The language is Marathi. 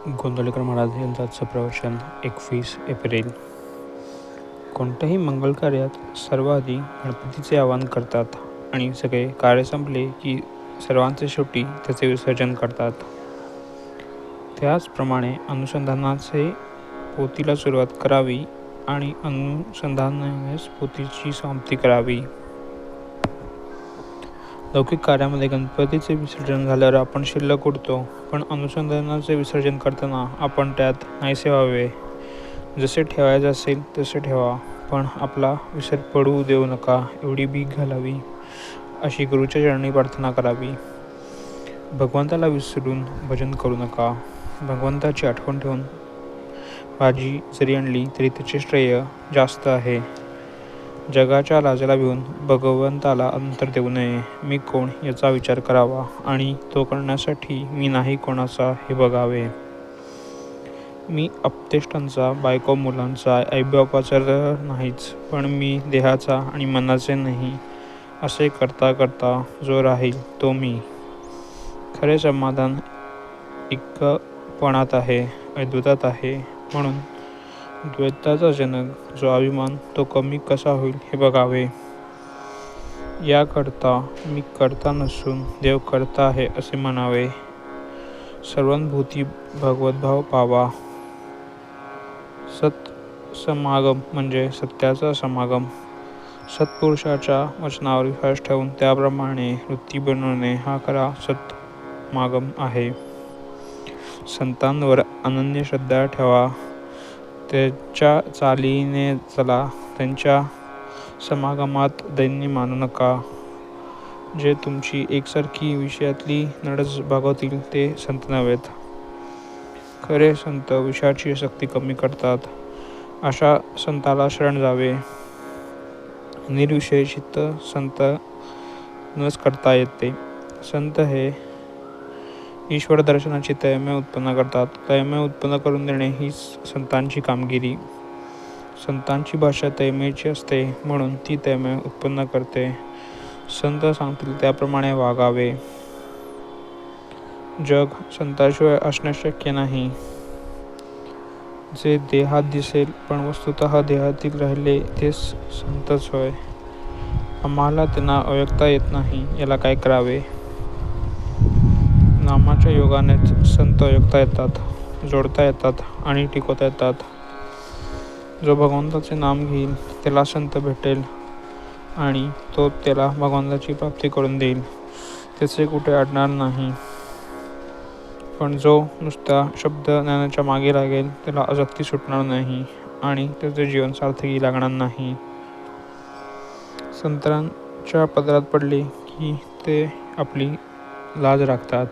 गोंधळकर महाराज यांचं प्रवचन 21 एप्रिल. कोणत्याही मंगल कार्यात सर्वाधिक गणपतीचे आवाहन करतात आणि सगळे कार्य संपले की सर्वांचे शेवटी त्याचे विसर्जन करतात. त्याचप्रमाणे अनुसंधानाचे पोथीला सुरुवात करावी आणि अनुसंधानानेच पोथीची समाप्ती करावी. लौकिक कार्यामध्ये गणपतीचे विसर्जन झाल्यावर आपण शिल्लक उडतो, पण अनुसंधानाचे विसर्जन करताना आपण त्यात नाहीसे व्हावे. जसे ठेवायचे असेल तसे ठेवा, पण आपला विसर पडू देऊ नका एवढी भीक घालावी, अशी गुरुच्या चरणी प्रार्थना करावी. भगवंताला विसरून भजन करू नका. भगवंताची आठवण ठेवून भाजी जरी आणली तरी त्याचे श्रेय जास्त आहे. जगाच्या लाजेला भिवून भगवंताला अंतर देऊ नये. मी कोण याचा विचार करावा आणि तो करण्यासाठी मी नाही कोणाचा हे बघावे. मी अपतेष्टांचा, बायको मुलांचा, आईबापाचा नाहीच, पण मी देहाचा आणि मनाचे नाही. असे करता करता जो राहील तो मी. खरे समाधान एकपणात आहे, अद्वैतात आहे. म्हणून द्वैताचा जनक जो अभिमान तो कमी कसा होईल हे बघावे. याकरता मी करता नसून देव करता आहे असे म्हणावे. सर्वांभूती भगवद्भाव पावा. सत्समागम म्हणजे सत्याचा समागम. सत्पुरुषाच्या वचनावर विश्वास ठेवून त्याप्रमाणे वृत्ती बनवणे हा खरा सत्समागम आहे. संतांवर अनन्य श्रद्धा ठेवा. त्यांच्या चालीने चला. त्यांच्या समागमात दैन्य मानू नका. जे तुमची एकसारखी विषयातली नडच भागवतील ते संत नव्हेत. खरे संत विषयाची शक्ती कमी करतात. अशा संताला शरण जावे. निर्विषय चित्त संत नच करता येते. संत हे ईश्वर दर्शनाची तळमळ उत्पन्न करतात. तळमळ उत्पन्न करून देणे हीच संतांची कामगिरी. संतांची भाषा तळमळीची असते, म्हणून ती तळमळ उत्पन्न करते. संत सांगतील त्याप्रमाणे वागावे. जग संतांशिवाय असणे शक्य नाही. जे देहात दिसेल पण वस्तुतः देहातील राहिले तेच संतच होय. आम्हाला त्यांना ओळखता येत नाही, याला काय करावे. नामाच्या योगानेच संत ओळखता येतात, जोडता येतात आणि टिकवता येतात. जो भगवंताचे नाम घेईल त्याला संत भेटेल आणि तो त्याला भगवंताची प्राप्ती करून देईल. त्याचे कुठे अडणार नाही. पण जो नुसत्या शब्द ज्ञानाच्या मागे लागेल त्याला आसक्ती सुटणार नाही आणि त्याचे जीवन सार्थकी लागणार नाही. संतांच्या पदरात पडले की ते आपली लाज राखतात.